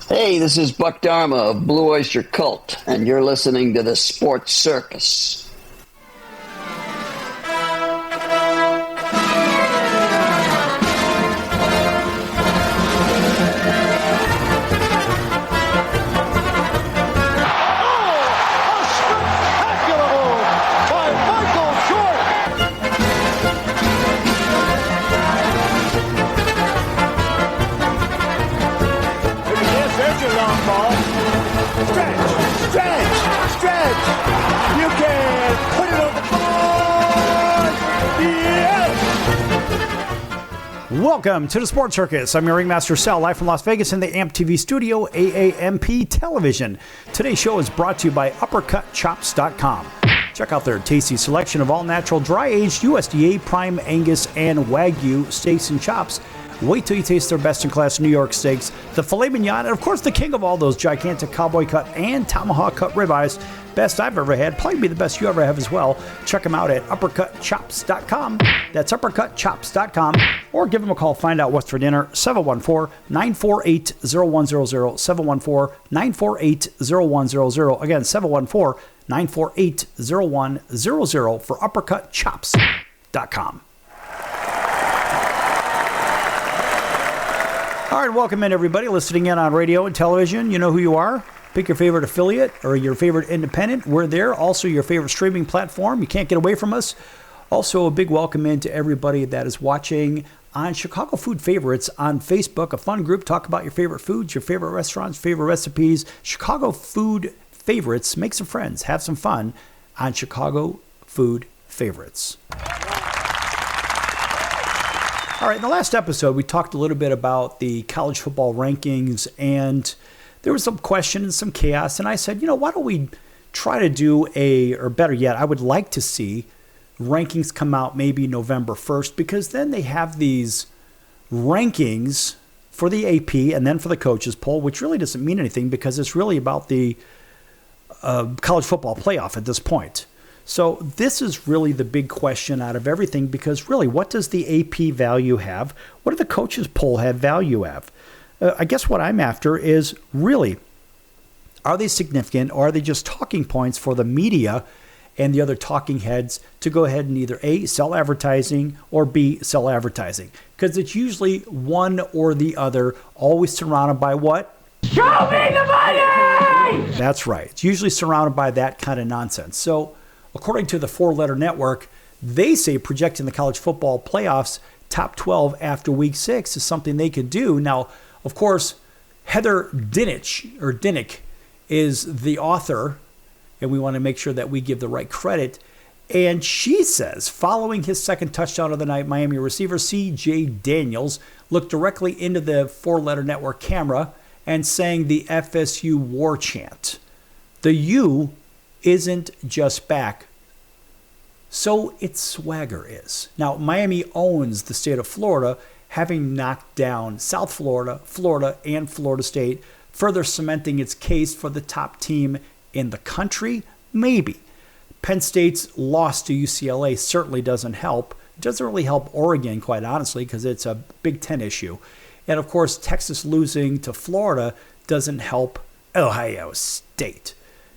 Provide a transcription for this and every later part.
Hey, this is Buck Dharma of Blue Oyster Cult, and you're listening to the Sports Circus. Welcome to the Sports Circus. I'm your ringmaster Sal, live from Las Vegas in the AMP TV studio, AAMP Television. Today's show is brought to you by UppercutChops.com. Check out their tasty selection of all-natural, dry-aged USDA, prime Angus, and Wagyu steaks and chops. Wait till you taste their best-in-class New York steaks, the filet mignon, and of course the king of all those gigantic cowboy cut and tomahawk cut ribeyes. Best I've ever had, probably be the best you ever have as well. Check them out at UppercutChops.com. That's UppercutChops.com. Or give them a call, find out what's for dinner, 714-948-0100, 714-948-0100. Again, 714-948-0100 for UppercutChops.com. All right, welcome in everybody listening in on radio and television. You know who you are. Pick your favorite affiliate or your favorite independent. We're there. Also, your favorite streaming platform. You can't get away from us. Also, a big welcome in to everybody that is watching on Chicago Food Favorites on Facebook, a fun group. Talk about your favorite foods, your favorite restaurants, favorite recipes. Chicago Food Favorites. Make some friends. Have some fun on Chicago Food Favorites. All right, in the last episode, we talked a little bit about the college football rankings, and there was some question and some chaos, and I said, why don't we try to do or better yet, I would like to see rankings come out maybe November 1st, because then they have these rankings for the AP and then for the coaches poll, which really doesn't mean anything because it's really about the college football playoff at this point. So this is really the big question out of everything, because really, what does the AP value have? What do the coaches poll have value have? I guess what I'm after is really, are they significant, or are they just talking points for the media and the other talking heads to go ahead and either A, sell advertising, or B, sell advertising? Because it's usually one or the other, always surrounded by what? Show me the money! That's right. It's usually surrounded by that kind of nonsense. So according to the Four-Letter Network, they say projecting the college football playoffs top 12 after week 6 is something they could do. Now, of course, Heather Dinnick is the author, and we want to make sure that we give the right credit. And she says, following his second touchdown of the night, Miami receiver C.J. Daniels looked directly into the Four-Letter Network camera and sang the FSU war chant. The U isn't just back, so its swagger is. Now, Miami owns the state of Florida, having knocked down South Florida, Florida, and Florida State, further cementing its case for the top team in the country? Maybe. Penn State's loss to UCLA certainly doesn't help. It doesn't really help Oregon, quite honestly, because it's a Big Ten issue. And of course, Texas losing to Florida doesn't help Ohio State.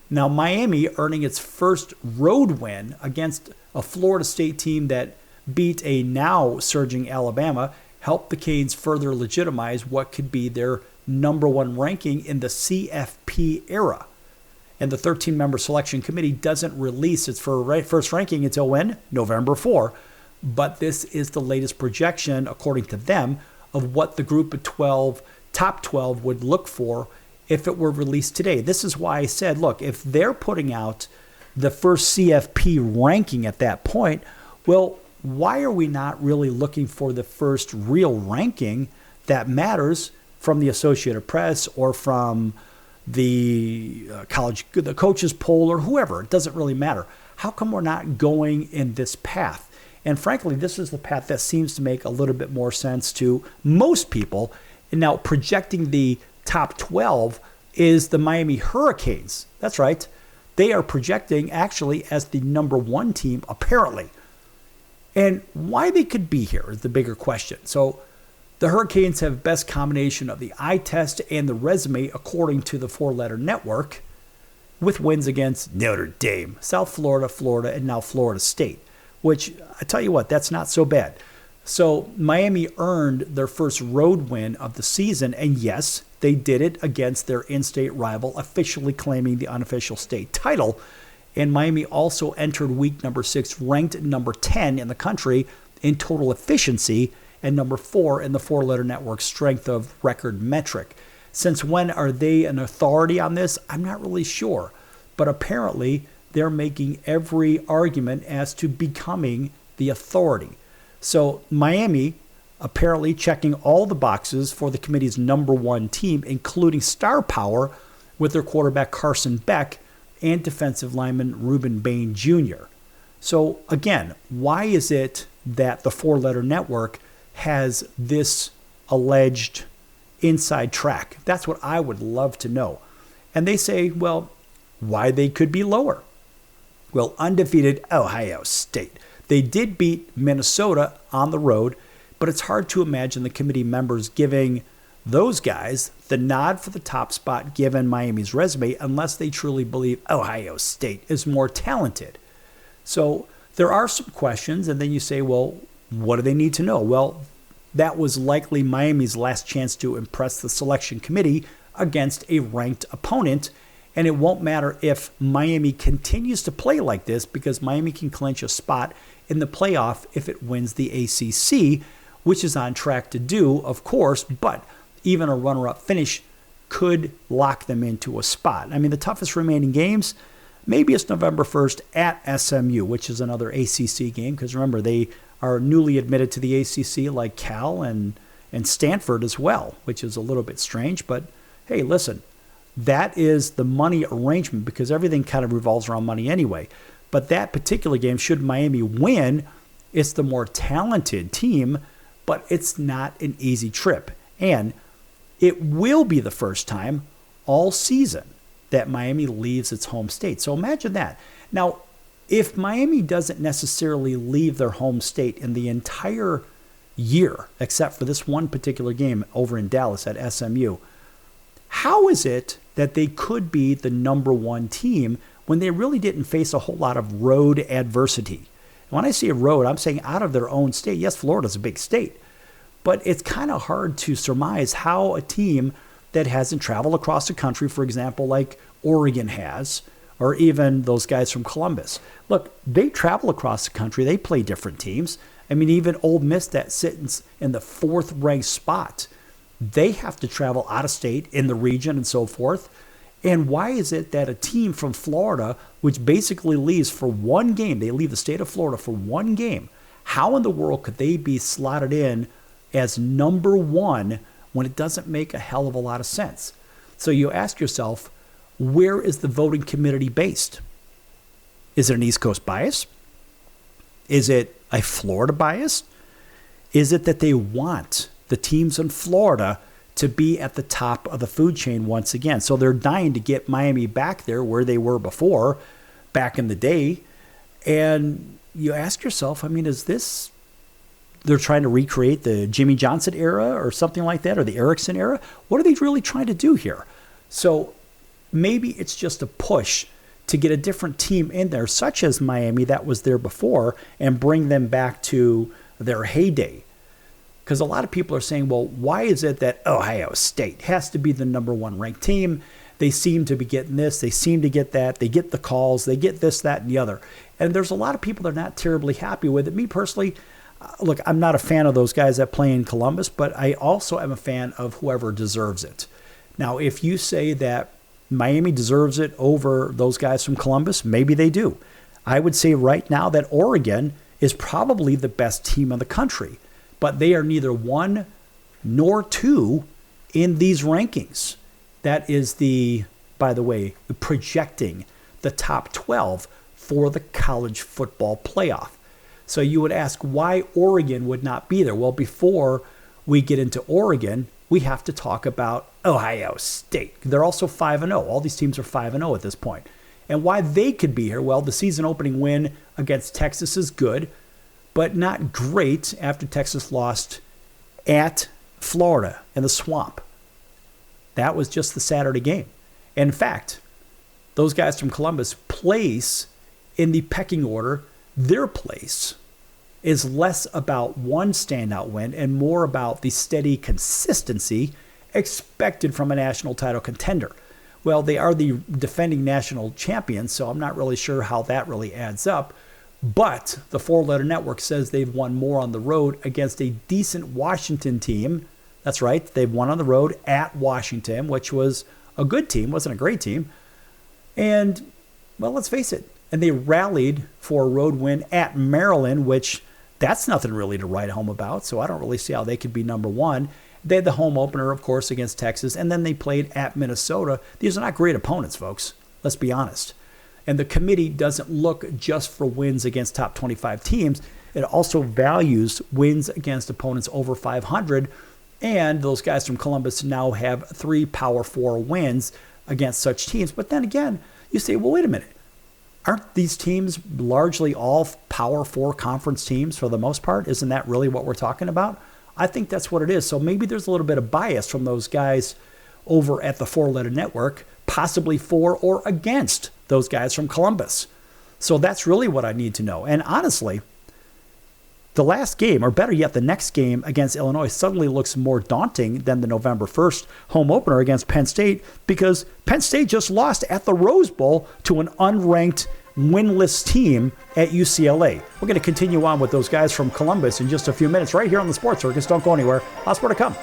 Now, Miami earning its first road win against a Florida State team that beat a now surging Alabama helped the Canes further legitimize what could be their number one ranking in the CFP era. And the 13-member selection committee doesn't release its first ranking until when? November 4. But this is the latest projection, according to them, of what the group of 12, top 12, would look for if it were released today. This is why I said, look, if they're putting out the first CFP ranking at that point, well, why are we not really looking for the first real ranking that matters from the Associated Press or from the coaches poll or whoever? It doesn't really matter. How come we're not going in this path? And frankly, this is the path that seems to make a little bit more sense to most people. And now projecting the top 12 is the Miami Hurricanes. That's right. They are projecting actually as the number one team, apparently. And why they could be here is the bigger question. So The Hurricanes have best combination of the eye test and the resume according to the four-letter network, with wins against Notre Dame, South Florida, Florida, and now Florida State, which I tell you what, that's not so bad. So Miami earned their first road win of the season, and yes, they did it against their in-state rival, officially claiming the unofficial state title. And Miami also entered week number 6 ranked number 10 in the country in total efficiency and number 4 in the four-letter network strength of record metric. Since when are they an authority on this? I'm not really sure. But apparently, they're making every argument as to becoming the authority. So Miami apparently checking all the boxes for the committee's number 1 team, including star power with their quarterback Carson Beck and defensive lineman Reuben Bain Jr. So again, why is it that the four-letter network has this alleged inside track? That's what I would love to know. And they say, well, why they could be lower. Well, undefeated Ohio State. They did beat Minnesota on the road, but it's hard to imagine the committee members giving those guys the nod for the top spot given Miami's resume unless they truly believe Ohio State is more talented. So there are some questions, and then you say, well, what do they need to know? Well, that was likely Miami's last chance to impress the selection committee against a ranked opponent, and it won't matter if Miami continues to play like this because Miami can clinch a spot in the playoff if it wins the ACC, which is on track to do, of course, but even a runner-up finish could lock them into a spot. I mean, the toughest remaining games, maybe it's November 1st at SMU, which is another ACC game, because remember, they are newly admitted to the ACC like Cal and Stanford as well, which is a little bit strange. But hey, listen, that is the money arrangement because everything kind of revolves around money anyway. But that particular game, should Miami win, it's the more talented team, but it's not an easy trip. And it will be the first time all season that Miami leaves its home state. So imagine that. Now, if Miami doesn't necessarily leave their home state in the entire year, except for this one particular game over in Dallas at SMU, how is it that they could be the number 1 team when they really didn't face a whole lot of road adversity? When I say road, I'm saying out of their own state. Yes, Florida's a big state, but it's kind of hard to surmise how a team that hasn't traveled across the country, for example, like Oregon has, or even those guys from Columbus. Look, they travel across the country. They play different teams. I mean, even Ole Miss that sits in the 4th ranked spot, they have to travel out of state in the region and so forth. And why is it that a team from Florida, which basically leaves for one game, they leave the state of Florida for one game, how in the world could they be slotted in as number 1 when it doesn't make a hell of a lot of sense? So you ask yourself, where is the voting committee based? Is it an East Coast bias? Is it a Florida bias? Is it that they want the teams in Florida to be at the top of the food chain once again? So they're dying to get Miami back there where they were before, back in the day. And you ask yourself, I mean, is this, they're trying to recreate the Jimmy Johnson era or something like that, or the Erickson era? What are they really trying to do here? So maybe it's just a push to get a different team in there, such as Miami that was there before, and bring them back to their heyday. Because a lot of people are saying, well, why is it that Ohio State has to be the number 1 ranked team? They seem to be getting this, they seem to get that, they get the calls, they get this, that, and the other. And there's a lot of people that are not terribly happy with it. Me personally, look, I'm not a fan of those guys that play in Columbus, but I also am a fan of whoever deserves it. Now, if you say that Miami deserves it over those guys from Columbus, maybe they do. I would say right now that Oregon is probably the best team in the country, but they are neither 1 nor 2 in these rankings. That is by the way, projecting the top 12 for the college football playoff. So you would ask why Oregon would not be there. Well, before we get into Oregon, we have to talk about Ohio State. They're also 5-0. All these teams are 5-0 at this point. And why they could be here, well, the season opening win against Texas is good, but not great after Texas lost at Florida in the swamp. That was just the Saturday game. In fact, those guys from Columbus place in the pecking order. Their place is less about one standout win and more about the steady consistency expected from a national title contender. Well, they are the defending national champions, so I'm not really sure how that really adds up. But the four-letter network says they've won more on the road against a decent Washington team. That's right, they've won on the road at Washington, which was a good team, wasn't a great team. And, well, let's face it, and they rallied for a road win at Maryland, which that's nothing really to write home about, so I don't really see how they could be number one. They had the home opener, of course, against Texas, and then they played at Minnesota. These are not great opponents, folks. Let's be honest. And the committee doesn't look just for wins against top 25 teams. It also values wins against opponents over 500. And those guys from Columbus now have 3 Power 4 wins against such teams. But then again, you say, well, wait a minute. Aren't these teams largely all Power 4 conference teams for the most part? Isn't that really what we're talking about? I think that's what it is. So maybe there's a little bit of bias from those guys over at the four-letter network, possibly for or against those guys from Columbus. So that's really what I need to know. And honestly, the last game, or better yet, the next game against Illinois suddenly looks more daunting than the November 1st home opener against Penn State, because Penn State just lost at the Rose Bowl to an unranked, winless team at UCLA. We're going to continue on with those guys from Columbus in just a few minutes right here on the Sports Circus. Don't go anywhere. Lots more to come.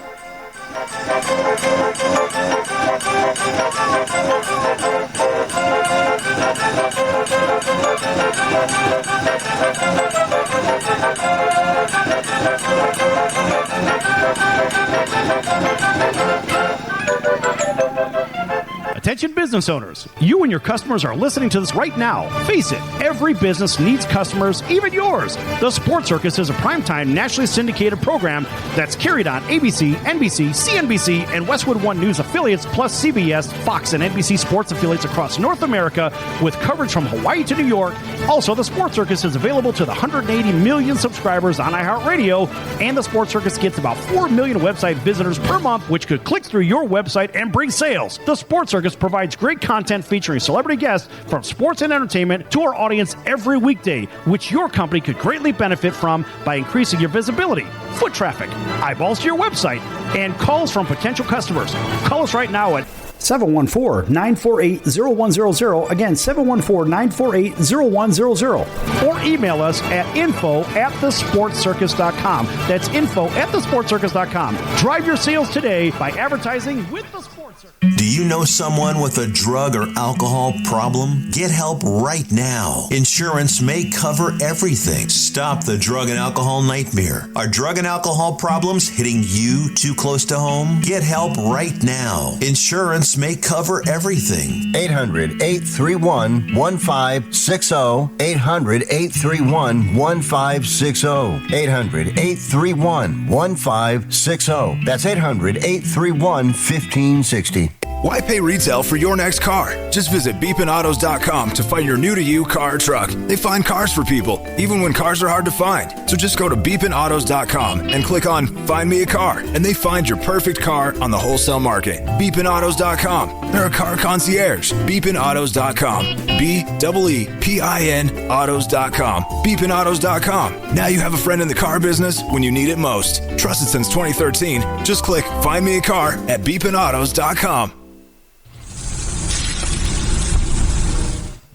Attention business owners, you and your customers are listening to this right now. Face it, every business needs customers, even yours. The Sports Circus is a primetime nationally syndicated program that's carried on ABC, NBC, CNBC, and Westwood One News affiliates, plus CBS, Fox, and NBC sports affiliates across North America, with coverage from Hawaii to New York. Also, the Sports Circus is available to the 180 million subscribers on iHeartRadio, and the Sports Circus gets about 4 million website visitors per month, which could click through your website and bring sales. The Sports Circus provides great content featuring celebrity guests from sports and entertainment to our audience every weekday, which your company could greatly benefit from by increasing your visibility, foot traffic, eyeballs to your website, and calls from potential customers. Call us right now at 714-948-0100. Again, 714-948-0100. Or email us at info@thesportscircus.com. That's info@thesportscircus.com. Drive your sales today by advertising with the Sports Circus. Do you know someone with a drug or alcohol problem? Get help right now. Insurance may cover everything. Stop the drug and alcohol nightmare. Are drug and alcohol problems hitting you too close to home? Get help right now. Insurance may cover everything. 800-831-1560. 800-831-1560. 800-831-1560. That's 800-831-1560. Why pay retail for your next car? Just visit beepinautos.com to find your new-to-you car or truck. They find cars for people, even when cars are hard to find. So just go to beepinautos.com and click on Find Me a Car, and they find your perfect car on the wholesale market. beepinautos.com. They're a car concierge. beepinautos.com. BEEPIN autos.com. beepinautos.com. Now you have a friend in the car business when you need it most. Trusted since 2013. Just click Find Me a Car at beepinautos.com.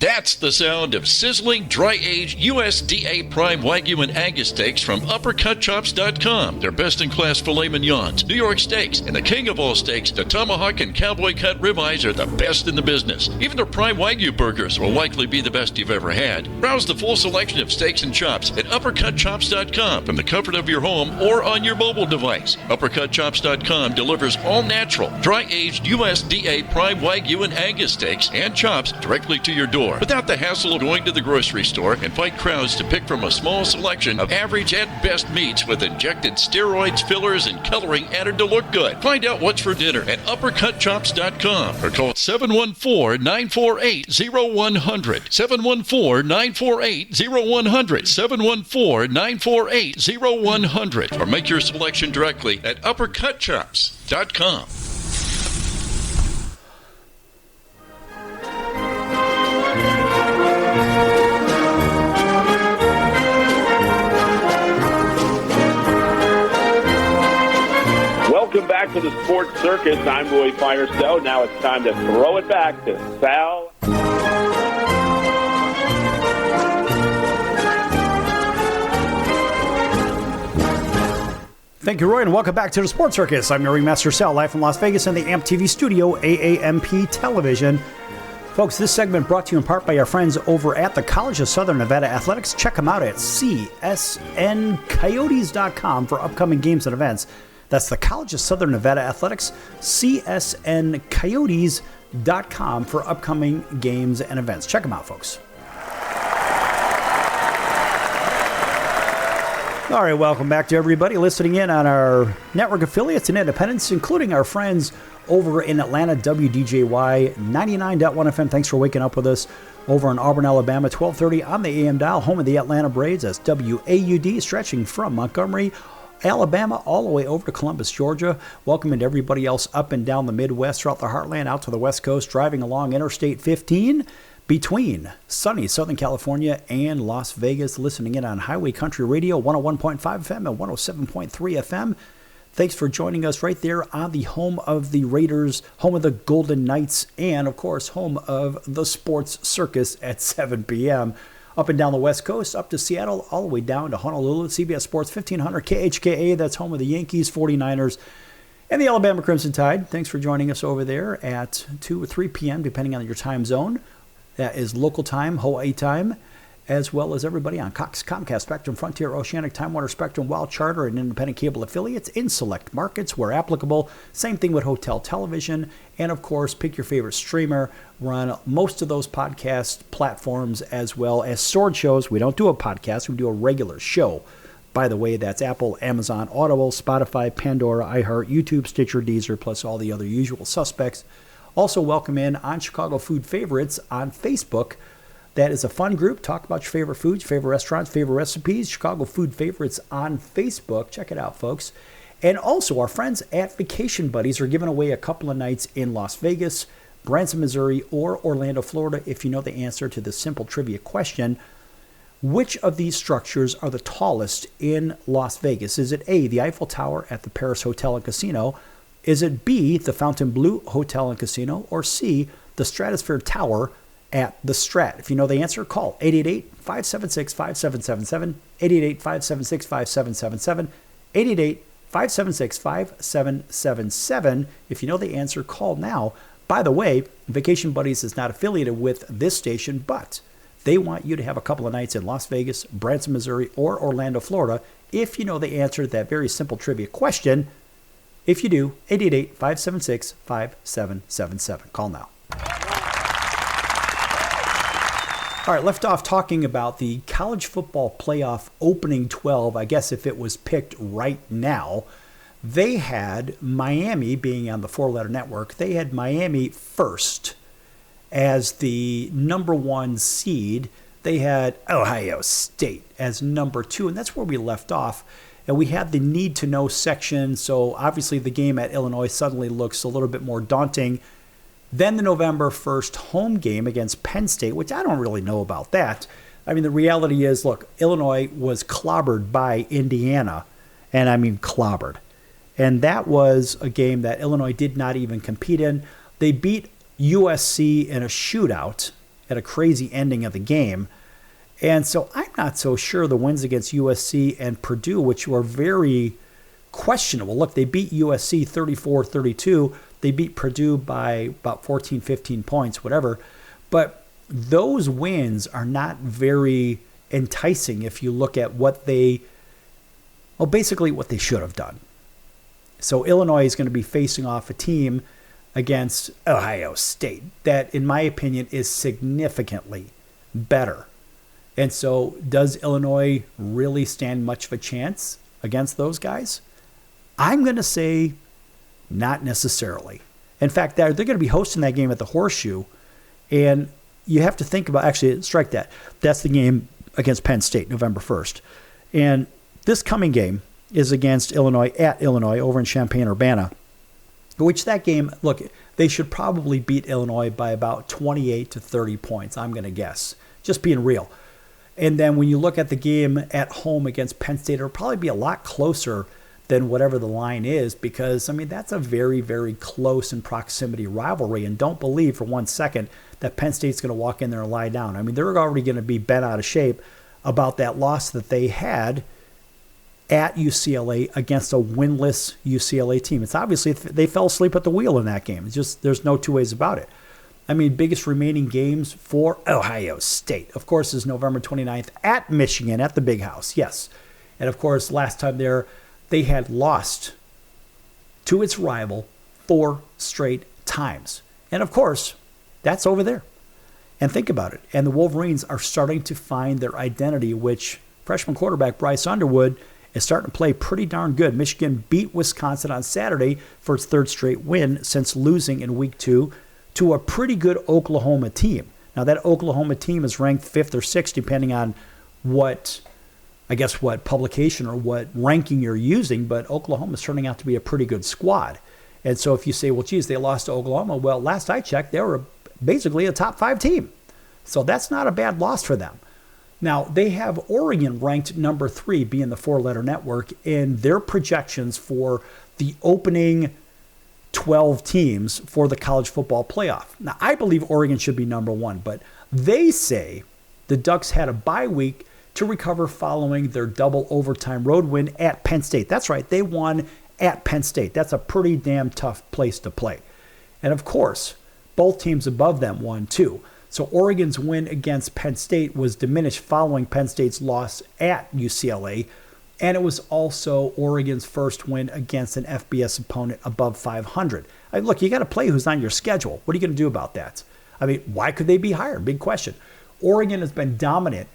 That's the sound of sizzling, dry-aged USDA Prime Wagyu and Angus steaks from UppercutChops.com. Their best-in-class filet mignons, New York steaks, and the king of all steaks, the tomahawk and cowboy cut ribeyes are the best in the business. Even their Prime Wagyu burgers will likely be the best you've ever had. Browse the full selection of steaks and chops at UppercutChops.com from the comfort of your home or on your mobile device. UppercutChops.com delivers all-natural, dry-aged USDA Prime Wagyu and Angus steaks and chops directly to your door. store without the hassle of going to the grocery store and fight crowds to pick from a small selection of average at best meats with injected steroids, fillers, and coloring added to look good. Find out what's for dinner at uppercutchops.com or call 714-948-0100. 714-948-0100. 714-948-0100. Or make your selection directly at uppercutchops.com. Welcome back to the Sports Circus. I'm Roy Firestone. Now it's time to throw it back to Sal. Thank you, Roy, and welcome back to the Sports Circus. I'm your ringmaster Sal, live from Las Vegas in the AMP TV studio, AAMP Television. Folks, this segment brought to you in part by our friends over at the College of Southern Nevada Athletics. Check them out at csncoyotes.com for upcoming games and events. That's the College of Southern Nevada Athletics, csncoyotes.com for upcoming games and events. Check them out, folks. All right, welcome back to everybody listening in on our network affiliates and independents, including our friends over in Atlanta, WDJY 99.1 FM. Thanks for waking up with us. Over in Auburn, Alabama, 1230 on the AM dial, home of the Atlanta Braves. That's WAUD, stretching from Montgomery, Alabama, all the way over to Columbus, Georgia. Welcome to everybody else up and down the Midwest, throughout the heartland, out to the West Coast, driving along Interstate 15 between sunny Southern California and Las Vegas, listening in on Highway Country Radio, 101.5 FM and 107.3 FM. Thanks for joining us right there on the home of the Raiders, home of the Golden Knights, and, of course, home of the Sports Circus at 7 p.m. Up and down the West Coast, up to Seattle, all the way down to Honolulu, CBS Sports 1500 KHKA. That's home of the Yankees, 49ers, and the Alabama Crimson Tide. Thanks for joining us over there at 2 or 3 p.m., depending on your time zone. That is local time, Hawaii time, as well as everybody on Cox, Comcast, Spectrum, Frontier, Oceanic, Time Warner, Spectrum, Wild Charter, and independent cable affiliates in select markets where applicable. Same thing with hotel television. And, of course, pick your favorite streamer. We're on most of those podcast platforms as well as sword shows. We don't do a podcast. We do a regular show. By the way, that's Apple, Amazon, Audible, Spotify, Pandora, iHeart, YouTube, Stitcher, Deezer, plus all the other usual suspects. Also welcome in on Chicago Food Favorites on Facebook. That is a fun group. Talk about your favorite foods, favorite restaurants, favorite recipes. Chicago Food Favorites on Facebook. Check it out, folks. And also, our friends at Vacation Buddies are giving away a couple of nights in Las Vegas, Branson, Missouri, or Orlando, Florida. If you know the answer to this simple trivia question, which of these structures are the tallest in Las Vegas? Is it A, the Eiffel Tower at the Paris Hotel and Casino? Is it B, the Fontainebleau Hotel and Casino? Or C, the Stratosphere Tower at the Strat? If you know the answer, call 888-576-5777, 888-576-5777, 888-576-5777. If you know the answer, call now. By the way, Vacation Buddies is not affiliated with this station, but they want you to have a couple of nights in Las Vegas, Branson, Missouri, or Orlando, Florida. If you know the answer to that very simple trivia question, if you do, 888-576-5777. Call now. All right, left off talking about the college football playoff opening 12. I guess if it was picked right now, they had Miami, being on the four-letter network, they had Miami first as the number one seed. They had Ohio State as number two, and that's where we left off. And we had the need-to-know section, so obviously the game at Illinois suddenly looks a little bit more daunting. Then the November 1st home game against Penn State, which I don't really know about that. I mean, the reality is, look, Illinois was clobbered by Indiana, and I mean clobbered. And that was a game that Illinois did not even compete in. They beat USC in a shootout at a crazy ending of the game. And so I'm not so sure the wins against USC and Purdue, which were very questionable. Look, they beat USC 34-32. They beat Purdue by about 14, 15 points, whatever. But those wins are not very enticing if you look at what basically what they should have done. So Illinois is going to be facing off a team against Ohio State that, in my opinion, is significantly better. And so does Illinois really stand much of a chance against those guys? I'm going to say not necessarily. In fact, they're going to be hosting that game at the Horseshoe. And you have to think about, actually, strike that. That's the game against Penn State, November 1st. And this coming game is against Illinois, at Illinois, over in Champaign-Urbana, which that game, look, they should probably beat Illinois by about 28 to 30 points, I'm going to guess, just being real. And then when you look at the game at home against Penn State, it'll probably be a lot closer than whatever the line is because, I mean, that's a very, very close in proximity rivalry. And don't believe for 1 second that Penn State's going to walk in there and lie down. I mean, they're already going to be bent out of shape about that loss that they had at UCLA against a winless UCLA team. It's obviously they fell asleep at the wheel in that game. It's just, there's no two ways about it. I mean, biggest remaining games for Ohio State, of course, is November 29th at Michigan at the Big House. Yes. And of course, last time there, they had lost to its rival 4 straight times. And of course, that's over there. And think about it. And the Wolverines are starting to find their identity, which freshman quarterback Bryce Underwood is starting to play pretty darn good. Michigan beat Wisconsin on Saturday for its 3rd straight win since losing in week 2 to a pretty good Oklahoma team. Now, that Oklahoma team is ranked 5th or 6th, depending on what publication or what ranking you're using, but Oklahoma's turning out to be a pretty good squad. And so if you say, well, geez, they lost to Oklahoma, well, last I checked, they were basically a top 5 team. So that's not a bad loss for them. Now, they have Oregon ranked number 3, being the 4-letter network, in their projections for the opening 12 teams for the college football playoff. Now, I believe Oregon should be number 1, but they say the Ducks had a bye week to recover following their double overtime road win at Penn State. That's right, they won at Penn State. That's a pretty damn tough place to play. And of course, both teams above them won too. So Oregon's win against Penn State was diminished following Penn State's loss at UCLA, and it was also Oregon's first win against an FBS opponent above 500. Look, you got to play who's on your schedule. What are you going to do about that? I mean, why could they be higher? Big question. Oregon has been dominant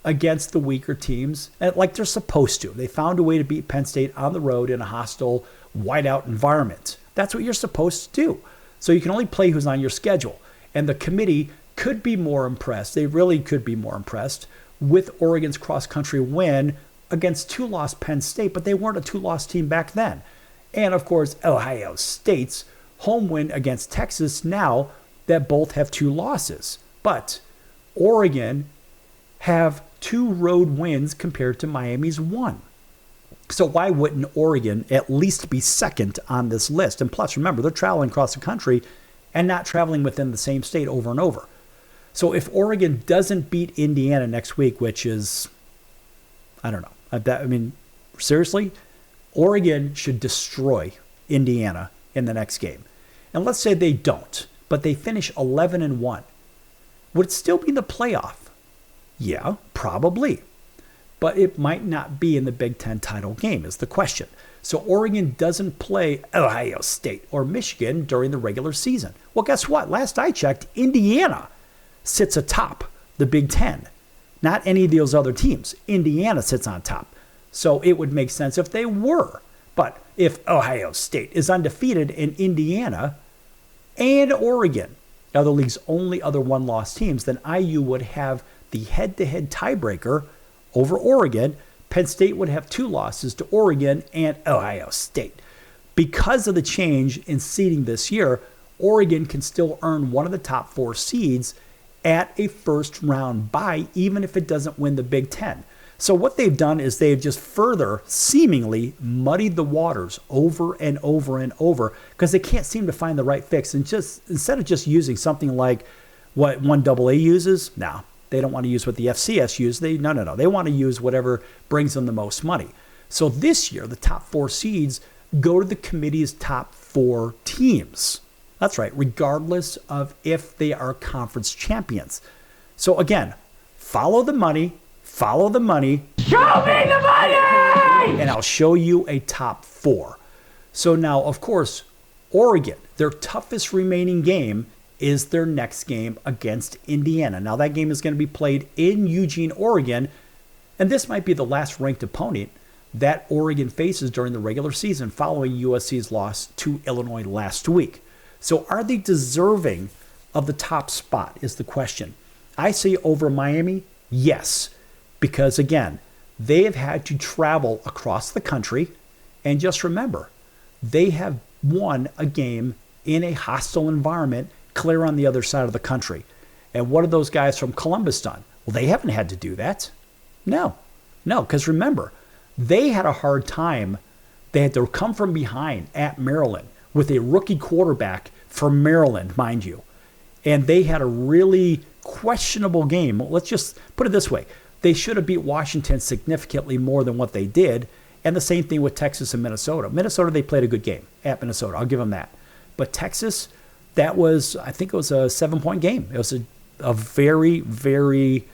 against the weaker teams, like they're supposed to. They found a way to beat Penn State on the road in a hostile, whiteout environment. That's what you're supposed to do. So you can only play who's on your schedule. And the committee could be more impressed. They really could be more impressed with Oregon's cross-country win against 2-loss Penn State, but they weren't a 2-loss team back then. And, of course, Ohio State's home win against Texas now that both have 2 losses. But Oregon have 2 road wins compared to Miami's 1. So why wouldn't Oregon at least be second on this list? And plus, remember, they're traveling across the country and not traveling within the same state over and over. So if Oregon doesn't beat Indiana next week, which is, I don't know. I mean, seriously, Oregon should destroy Indiana in the next game. And let's say they don't, but they finish 11-1. Would it still be in the playoff? Yeah, probably. But it might not be in the Big Ten title game is the question. So Oregon doesn't play Ohio State or Michigan during the regular season. Well, guess what? Last I checked, Indiana sits atop the Big Ten. Not any of those other teams. Indiana sits on top. So it would make sense if they were. But if Ohio State is undefeated in Indiana and Oregon are the league's only other 1-loss teams, then IU would have the head-to-head tiebreaker over Oregon. Penn State would have 2 losses to Oregon and Ohio State. Because of the change in seeding this year, Oregon can still earn one of the top 4 seeds at a first-round bye, even if it doesn't win the Big Ten. So what they've done is they've just further seemingly muddied the waters over and over and over because they can't seem to find the right fix. And just instead of just using something like what 1AA uses, no, they don't want to use what the FCS uses. No. They want to use whatever brings them the most money. So this year, the top 4 seeds go to the committee's top 4 teams. That's right, regardless of if they are conference champions. So again, follow the money. Show me the money! And I'll show you a top 4. So now, of course, Oregon, their toughest remaining game is their next game against Indiana. Now, that game is going to be played in Eugene, Oregon, and this might be the last ranked opponent that Oregon faces during the regular season following USC's loss to Illinois last week. So are they deserving of the top spot is the question. I say over Miami, yes, because again, they have had to travel across the country, and just remember, they have won a game in a hostile environment clear on the other side of the country. And what have those guys from Columbus done? Well, they haven't had to do that. No, because remember, they had a hard time. They had to come from behind at Maryland with a rookie quarterback from Maryland, mind you. And they had a really questionable game. Let's just put it this way. They should have beat Washington significantly more than what they did. And the same thing with Texas and Minnesota. Minnesota, they played a good game at Minnesota. I'll give them that. But Texas, that was, I think it was a 7-point game. It was a very, very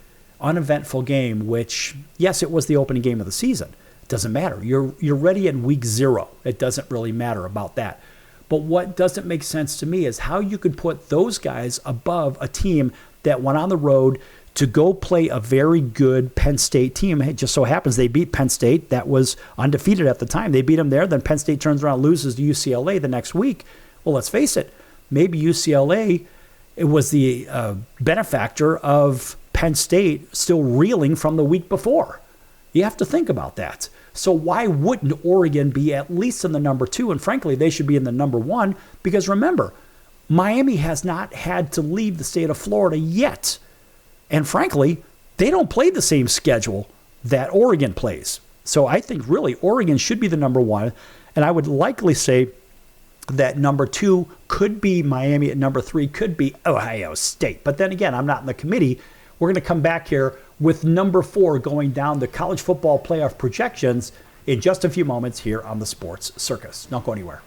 uneventful game, which, yes, it was the opening game of the season. It doesn't matter. You're ready in week 0. It doesn't really matter about that. But what doesn't make sense to me is how you could put those guys above a team that went on the road to go play a very good Penn State team. It just so happens they beat Penn State. That was undefeated at the time. They beat them there. Then Penn State turns around and loses to UCLA the next week. Well, let's face it. Maybe UCLA, it was the benefactor of Penn State still reeling from the week before. You have to think about that. So why wouldn't Oregon be at least in the number 2? And frankly, they should be in the number 1 because remember, Miami has not had to leave the state of Florida yet. And frankly, they don't play the same schedule that Oregon plays. So I think really Oregon should be the number 1. And I would likely say that number 2 could be Miami, at number 3 could be Ohio State. But then again, I'm not in the committee. We're going to come back here with number 4 going down the college football playoff projections in just a few moments here on the Sports Circus. Don't go anywhere.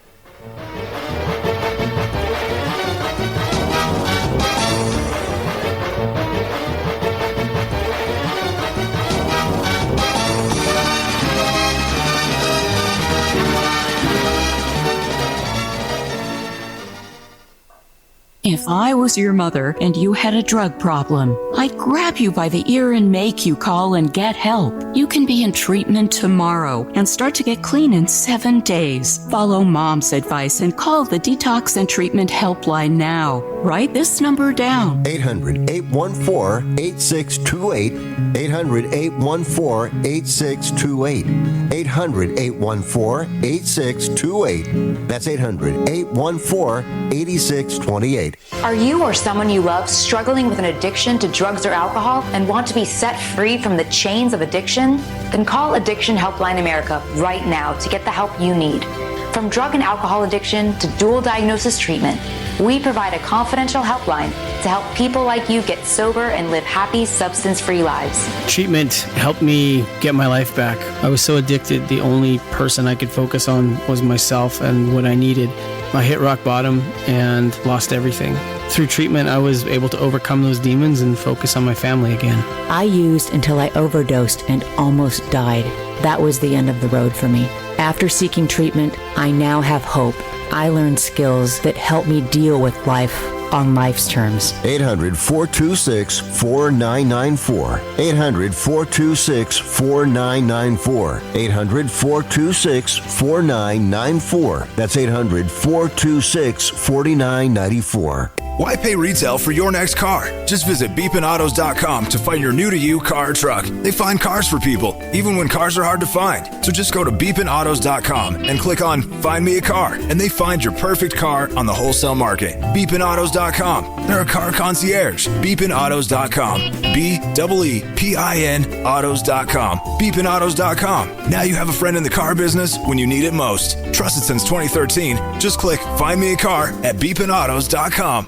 If I was your mother and you had a drug problem, I'd grab you by the ear and make you call and get help. You can be in treatment tomorrow and start to get clean in 7 days. Follow Mom's advice and call the Detox and Treatment Helpline now. Write this number down. 800-814-8628. 800-814-8628. 800-814-8628. That's 800-814-8628. Are you or someone you love struggling with an addiction to drugs or alcohol and want to be set free from the chains of addiction? Then call Addiction Helpline America right now to get the help you need. From drug and alcohol addiction to dual diagnosis treatment, we provide a confidential helpline to help people like you get sober and live happy, substance-free lives. Treatment helped me get my life back. I was so addicted, the only person I could focus on was myself and what I needed. I hit rock bottom and lost everything. Through treatment, I was able to overcome those demons and focus on my family again. I used until I overdosed and almost died. That was the end of the road for me. After seeking treatment, I now have hope. I learned skills that help me deal with life on life's terms. 800-426-4994. 800-426-4994. 800-426-4994. That's 800-426-4994. Why pay retail for your next car? Just visit beepinautos.com to find your new-to-you car or truck. They find cars for people, even when cars are hard to find. So just go to beepinautos.com and click on Find Me a Car, and they find your perfect car on the wholesale market. Beepinautos.com. They're a car concierge. Beepinautos.com. BEEPIN autos.com. Beepinautos.com. Now you have a friend in the car business when you need it most. Trusted since 2013. Just click Find Me a Car at beepinautos.com.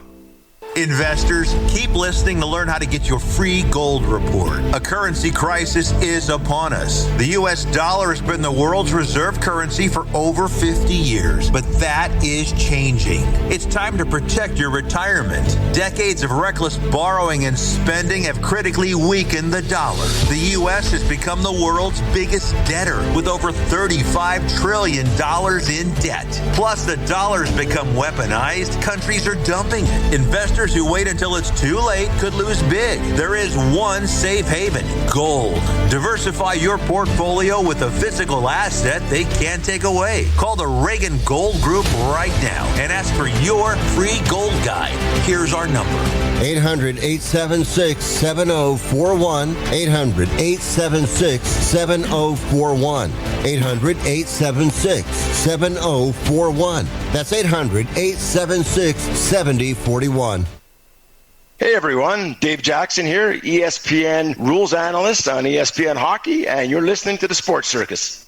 Investors, keep listening to learn how to get your free gold report. A currency crisis is upon us. The U.S. dollar has been the world's reserve currency for over 50 years, but that is changing. It's time to protect your retirement. Decades of reckless borrowing and spending have critically weakened the dollar. The U.S. has become the world's biggest debtor with over $35 trillion in debt. Plus, the dollar's become weaponized. Countries are dumping it. Investors who wait until it's too late could lose big. There is one safe haven: gold. Diversify your portfolio with a physical asset they can't take away. Call the Reagan Gold Group right now and ask for your free gold guide. Here's our number: 800-876-7041. 800-876-7041. 800-876-7041. That's 800-876-7041. Hey everyone, Dave Jackson here, ESPN rules analyst on ESPN Hockey, and you're listening to the Sports Circus.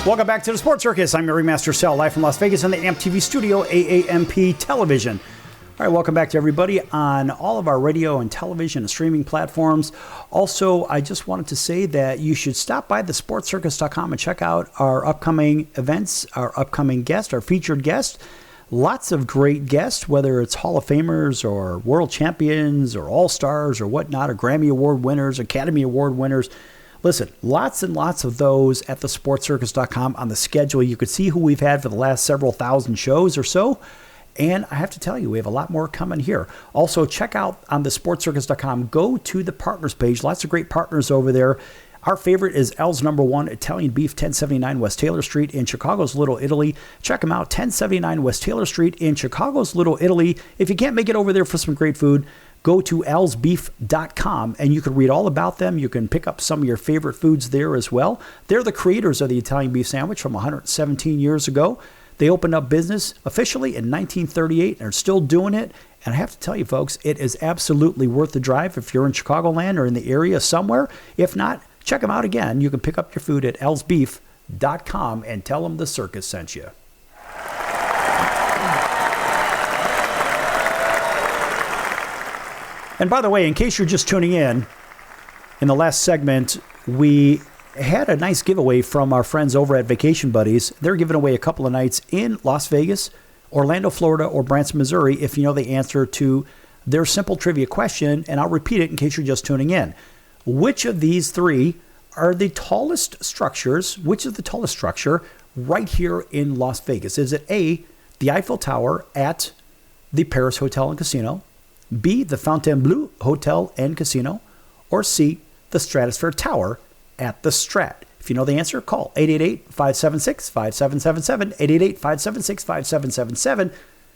Welcome back to the Sports Circus. I'm your ringmaster Sal, live from Las Vegas in the AMP TV studio, AAMP Television. All right, welcome back to everybody on all of our radio and television and streaming platforms. Also, I just wanted to say that you should stop by thesportscircus.com and check out our upcoming events, our upcoming guest, our featured guest. Lots of great guests, whether it's Hall of Famers or world champions or all-stars or whatnot, or Grammy Award winners, Academy Award winners. Listen, lots and lots of those at thesportscircus.com on the schedule. You could see who we've had for the last several thousand shows or so. And I have to tell you, we have a lot more coming here. Also, check out on thesportscircus.com. Go to the partners page. Lots of great partners over there. Our favorite is L's No. 1 Italian Beef, 1079 West Taylor Street in Chicago's Little Italy. Check them out, 1079 West Taylor Street in Chicago's Little Italy. If you can't make it over there for some great food, go to alsbeef.com and you can read all about them. You can pick up some of your favorite foods there as well. They're the creators of the Italian beef sandwich from 117 years ago. They opened up business officially in 1938 and are still doing it. And I have to tell you, folks, it is absolutely worth the drive if you're in Chicagoland or in the area somewhere. If not, check them out again. You can pick up your food at alsbeef.com and tell them the circus sent you. And by the way, in case you're just tuning in the last segment, we had a nice giveaway from our friends over at Vacation Buddies. They're giving away a couple of nights in Las Vegas, Orlando, Florida, or Branson, Missouri, if you know the answer to their simple trivia question. And I'll repeat it in case you're just tuning in. Which of these three are the tallest structures? Which is the tallest structure right here in Las Vegas? Is it A, the Eiffel Tower at the Paris Hotel and Casino, B, the Fontainebleau Hotel and Casino, or C, the Stratosphere Tower at the Strat? If you know the answer, call 888-576-5777, 888-576-5777.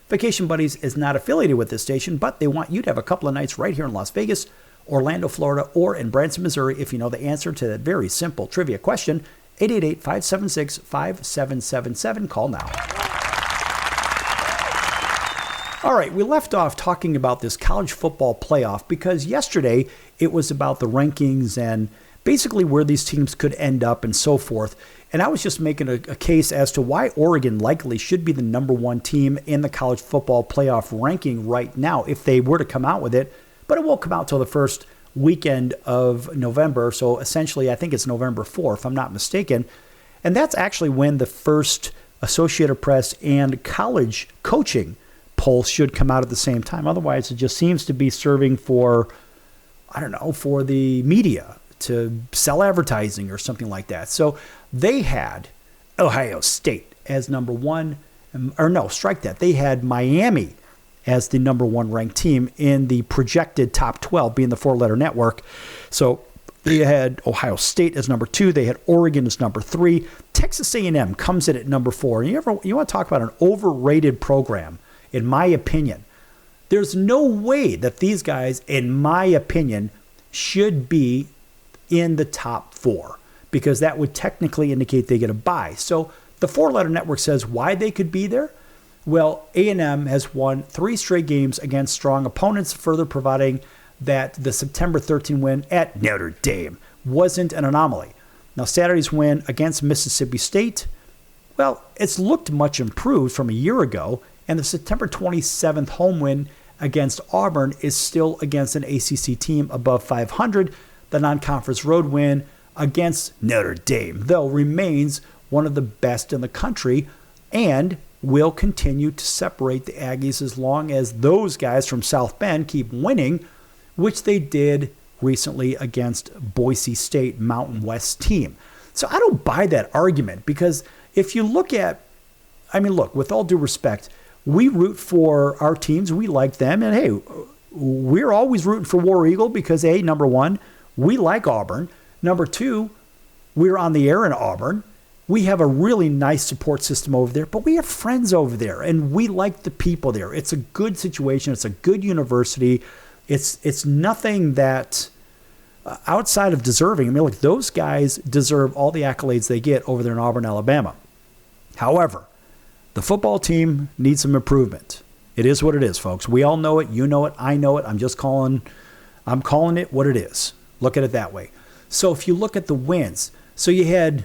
Vacation Buddies is not affiliated with this station, but they want you to have a couple of nights right here in Las Vegas, Orlando, Florida, or in Branson, Missouri, if you know the answer to that very simple trivia question. 888-576-5777. Call now. All right, we left off talking about this college football playoff because yesterday it was about the rankings and basically where these teams could end up and so forth. And I was just making a case as to why Oregon likely should be the number one team in the college football playoff ranking right now if they were to come out with it. But it won't come out till the first weekend of November. So essentially, I think it's November 4th, if I'm not mistaken. And that's actually when the first Associated Press and college coaching polls should come out at the same time. Otherwise, it just seems to be serving for, I don't know, for the media to sell advertising or something like that. So they had Ohio State as number one, or no, strike that. They had Miami as the number 1 ranked team in the projected top 12, being the 4-letter network. So they had Ohio State as number 2. They had Oregon as number 3. Texas A&M comes in at number 4. And you want to talk about an overrated program, in my opinion. There's no way that these guys, in my opinion, should be in the top 4, because that would technically indicate they get a bye. So the 4-letter network says why they could be there. Well, A&M has won 3 straight games against strong opponents, further providing that the September 13 win at Notre Dame wasn't an anomaly. Now, Saturday's win against Mississippi State, well, it's looked much improved from a year ago, and the September 27th home win against Auburn is still against an ACC team above 500. The non-conference road win against Notre Dame, though, remains one of the best in the country and will continue to separate the Aggies as long as those guys from South Bend keep winning, which they did recently against Boise State Mountain West team. So I don't buy that argument, because if you look at, look, with all due respect, we root for our teams. We like them. And hey, we're always rooting for War Eagle because, A, number 1, we like Auburn. Number 2, we're on the air in Auburn. We have a really nice support system over there, but we have friends over there, and we like the people there. It's a good situation. It's a good university. It's nothing that outside of deserving. Look, those guys deserve all the accolades they get over there in Auburn, Alabama. However, the football team needs some improvement. It is what it is, folks. We all know it. You know it. I know it. I'm calling it what it is. Look at it that way. So if you look at the wins, so you had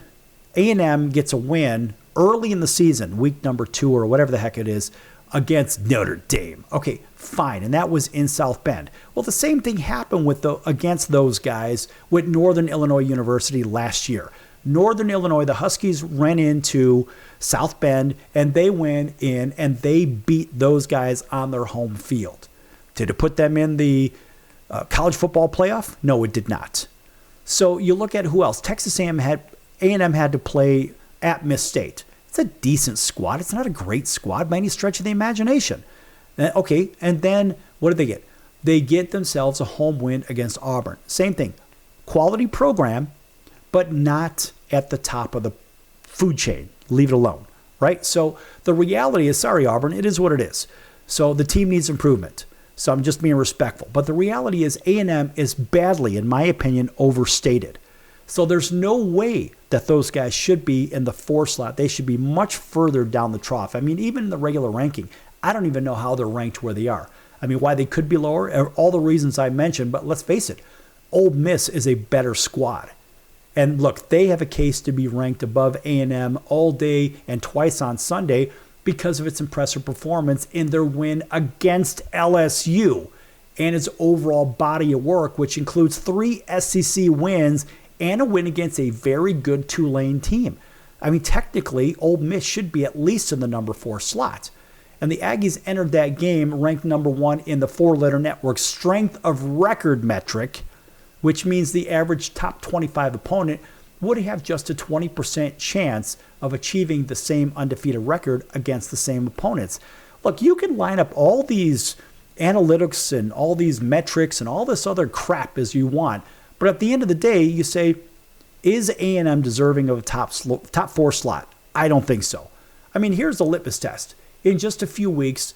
A&M gets a win early in the season, week number 2 or whatever the heck it is, against Notre Dame. Okay, fine. And that was in South Bend. Well, the same thing happened against those guys with Northern Illinois University last year. Northern Illinois, the Huskies ran into South Bend, and they went in and they beat those guys on their home field. Did it put them in the college football playoff? No, it did not. So you look at who else. Texas A&M had to play at Miss State. It's a decent squad. It's not a great squad by any stretch of the imagination. Okay, and then what do they get? They get themselves a home win against Auburn. Same thing. Quality program, but not at the top of the food chain. Leave it alone, right? So the reality is, sorry, Auburn, it is what it is. So the team needs improvement. So I'm just being respectful. But the reality is A&M is badly, in my opinion, overstated. So there's no way that those guys should be in the 4 slot. They should be much further down the trough. Even in the regular ranking, I don't even know how they're ranked where they are. Why they could be lower, all the reasons I mentioned, but let's face it, Ole Miss is a better squad. And look, they have a case to be ranked above A&M all day and twice on Sunday because of its impressive performance in their win against LSU and its overall body of work, which includes 3 SEC wins and a win against a very good Tulane team. Technically, Ole Miss should be at least in the number 4 slot. And the Aggies entered that game ranked number 1 in the 4-letter network strength of record metric, which means the average top 25 opponent would have just a 20% chance of achieving the same undefeated record against the same opponents. Look, you can line up all these analytics and all these metrics and all this other crap as you want, but at the end of the day, you say, is A&M deserving of a top 4 slot? I don't think so. Here's the litmus test. In just a few weeks,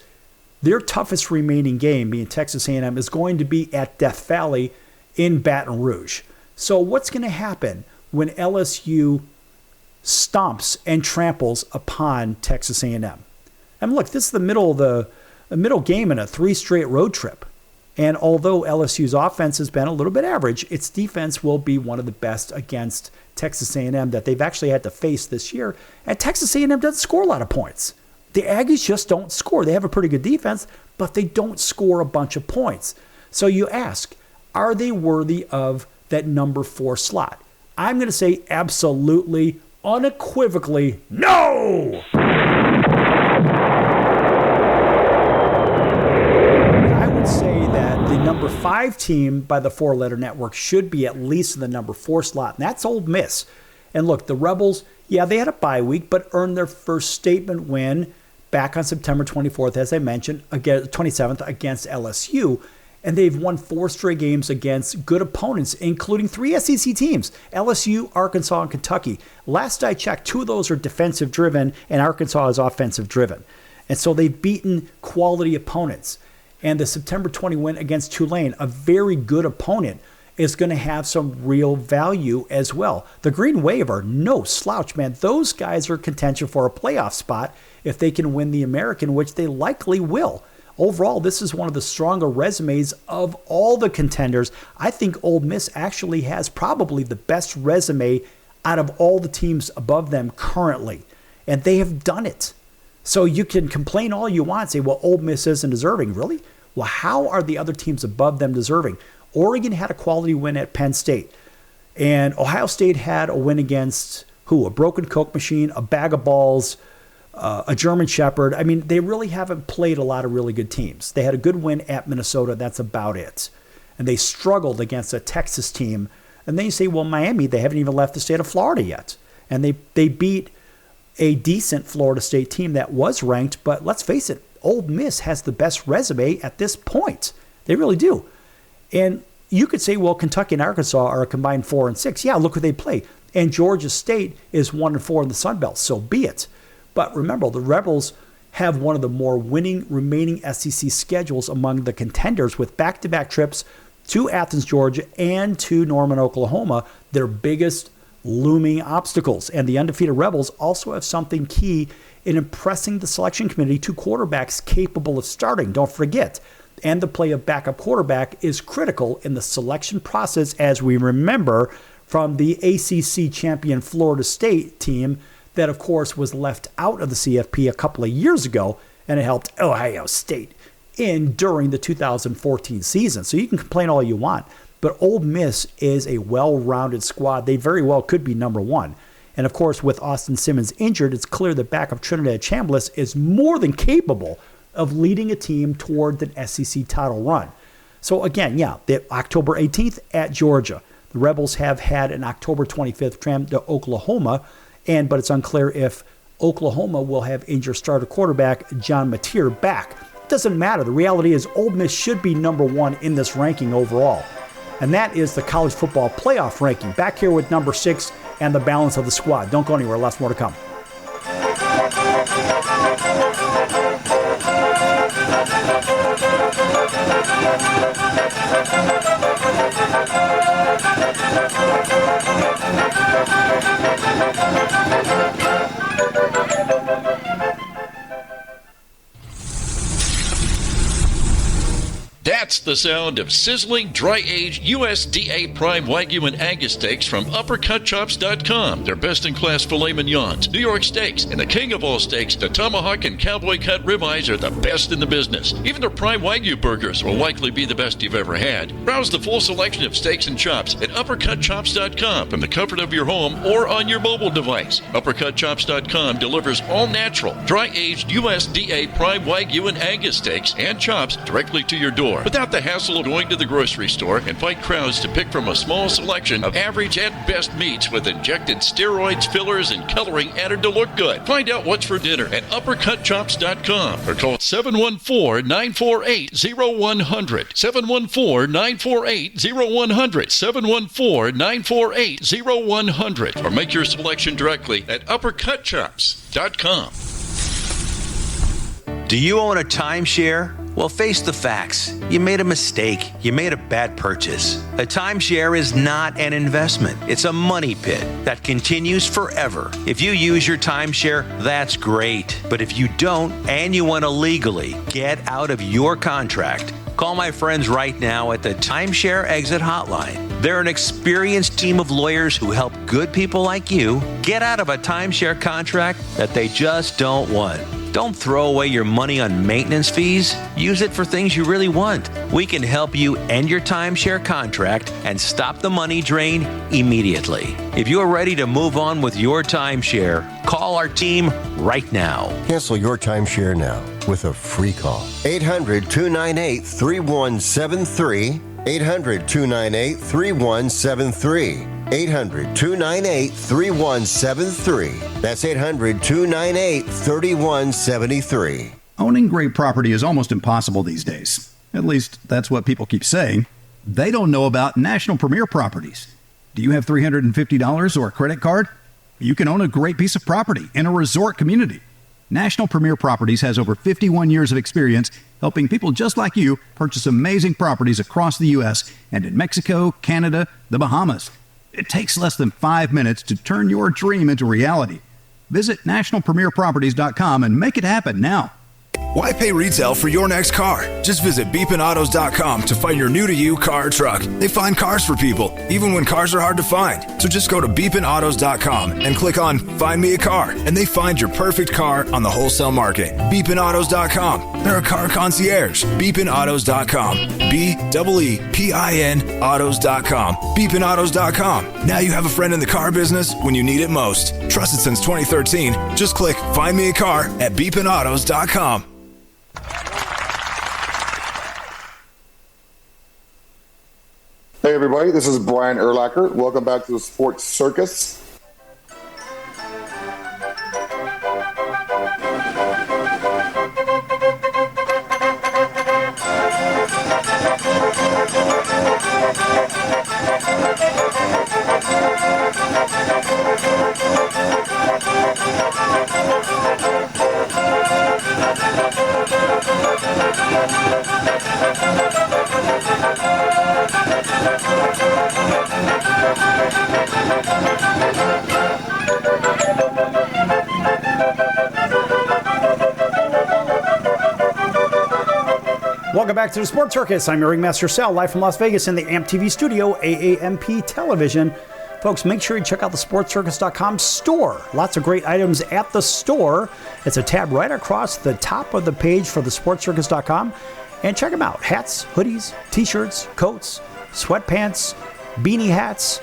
their toughest remaining game, being Texas A&M, is going to be at Death Valley in Baton Rouge. So what's going to happen when LSU stomps and tramples upon Texas A&M? Look, this is the middle game in a 3 straight road trip. And although LSU's offense has been a little bit average, its defense will be one of the best against Texas A&M that they've actually had to face this year. And Texas A&M doesn't score a lot of points. The Aggies just don't score. They have a pretty good defense, but they don't score a bunch of points. So you ask, are they worthy of that number 4 slot? I'm going to say absolutely, unequivocally, no! I would say that the number 5 team by the 4-letter network should be at least in the number 4 slot, and that's Ole Miss. And look, the Rebels, yeah, they had a bye week, but earned their first statement win back on September 24th, as I mentioned, 27th against LSU. And they've won 4 straight games against good opponents, including 3 SEC teams, LSU, Arkansas, and Kentucky. Last I checked, 2 of those are defensive-driven, and Arkansas is offensive-driven. And so they've beaten quality opponents. And the September 20 win against Tulane, a very good opponent, is going to have some real value as well. The Green Wave are no slouch, man. Those guys are contention for a playoff spot if they can win the American, which they likely will. Overall, this is one of the stronger resumes of all the contenders. I think Ole Miss actually has probably the best resume out of all the teams above them currently. And they have done it. So you can complain all you want, say, well, Ole Miss isn't deserving. Really? Well, how are the other teams above them deserving? Oregon had a quality win at Penn State. And Ohio State had a win against who? A broken Coke machine, a bag of balls, a German Shepherd. I mean, they really haven't played a lot of really good teams. They had a good win at Minnesota. That's about it. And they struggled against a Texas team. And then you say, well, Miami, they haven't even left the state of Florida yet. And they beat a decent Florida State team that was ranked. But let's face it, Ole Miss has the best resume at this point. They really do. And you could say, well, Kentucky and Arkansas are a combined 4-6. Yeah, look who they play. And Georgia State is 1-4 in the Sun Belt. So be it. But remember, the Rebels have one of the more winning remaining SEC schedules among the contenders with back-to-back trips to Athens, Georgia, and to Norman, Oklahoma, their biggest looming obstacles. And the undefeated Rebels also have something key in impressing the selection committee to quarterbacks capable of starting. Don't forget. And the play of backup quarterback is critical in the selection process, as we remember from the ACC champion Florida State team that, of course, was left out of the CFP a couple of years ago, and it helped Ohio State in during the 2014 season. So you can complain all you want, but Ole Miss is a well-rounded squad. They very well could be number 1. And, of course, with Austin Simmons injured, it's clear that backup Trinidad Chambliss is more than capable of leading a team toward an SEC title run. So, again, yeah, the October 18th at Georgia. The Rebels have had an October 25th tram to Oklahoma, but it's unclear if Oklahoma will have injured starter quarterback John Mateer back. It doesn't matter. The reality is Ole Miss should be number 1 in this ranking overall. And that is the college football playoff ranking. Back here with number 6 and the balance of the squad. Don't go anywhere. Lots more to come. That's the sound of sizzling, dry-aged USDA Prime Wagyu and Angus steaks from UpperCutChops.com. Their best-in-class filet mignons, New York steaks, and the king of all steaks, the tomahawk and cowboy cut ribeyes are the best in the business. Even their Prime Wagyu burgers will likely be the best you've ever had. Browse the full selection of steaks and chops at UpperCutChops.com from the comfort of your home or on your mobile device. UpperCutChops.com delivers all-natural, dry-aged USDA Prime Wagyu and Angus steaks and chops directly to your door, without the hassle of going to the grocery store and fight crowds to pick from a small selection of average at best meats with injected steroids, fillers, and coloring added to look good. Find out what's for dinner at UpperCutChops.com or call 714-948-0100. 714-948-0100. 714-948-0100. Or make your selection directly at UpperCutChops.com. Do you own a timeshare? Well, face the facts. You made a mistake. You made a bad purchase. A timeshare is not an investment. It's a money pit that continues forever. If you use your timeshare, that's great. But if you don't and you want to legally get out of your contract, call my friends right now at the Timeshare Exit Hotline. They're an experienced team of lawyers who help good people like you get out of a timeshare contract that they just don't want. Don't throw away your money on maintenance fees. Use it for things you really want. We can help you end your timeshare contract and stop the money drain immediately. If you're ready to move on with your timeshare, call our team right now. Cancel your timeshare now with a free call. 800-298-3173. 800-298-3173. 800-298-3173. That's 800-298-3173. Owning great property is almost impossible these days. At least, that's what people keep saying. They don't know about National Premier Properties. Do you have $350 or a credit card? You can own a great piece of property in a resort community. National Premier Properties has over 51 years of experience helping people just like you purchase amazing properties across the U.S. and in Mexico, Canada, the Bahamas. It takes less than 5 minutes to turn your dream into reality. Visit nationalpremierproperties.com and make it happen now. Why pay retail for your next car? Just visit beepinautos.com to find your new-to-you car or truck. They find cars for people, even when cars are hard to find. So just go to beepinautos.com and click on Find Me a Car, and they find your perfect car on the wholesale market. Beepinautos.com. They're a car concierge. Beepinautos.com. BEEPIN autos.com. Beepinautos.com. Now you have a friend in the car business when you need it most. Trusted since 2013. Just click Find Me a Car at beepinautos.com. Hey everybody, this is Brian Urlacher. Welcome back to the Sports Circus. Welcome back to the Sports Circus. I'm your ringmaster Sal, live from Las Vegas in the AMP TV studio, AAMP television. Folks, make sure you check out the sportscircus.com store. Lots of great items at the store. It's a tab right across the top of the page for the sportscircus.com. And check them out. Hats, hoodies, t-shirts, coats, sweatpants, beanie hats,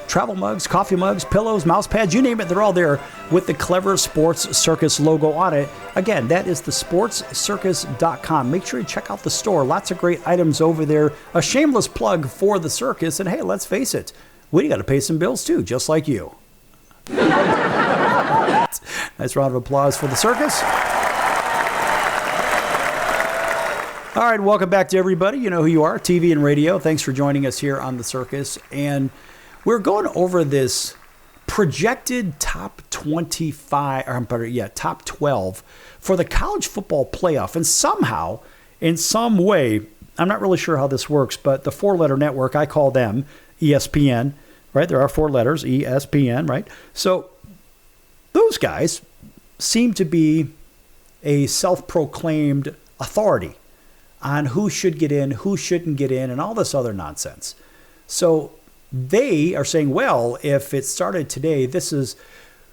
travel mugs, coffee mugs, pillows, mouse pads, you name it, they're all there with the clever Sports Circus logo on it. Again, that is the sportscircus.com. Make sure you check out the store. Lots of great items over there. A shameless plug for the circus. And hey, let's face it, we got to pay some bills too, just like you. Nice round of applause for the circus. All right, welcome back to everybody. You know who you are, TV and radio. Thanks for joining us here on the circus. And we're going over this projected top 12 for the college football playoff. And somehow, in some way, I'm not really sure how this works, but the four-letter network, I call them ESPN, right? There are four letters, ESPN, right? So those guys seem to be a self-proclaimed authority on who should get in, who shouldn't get in, and all this other nonsense. So they are saying, well, if it started today,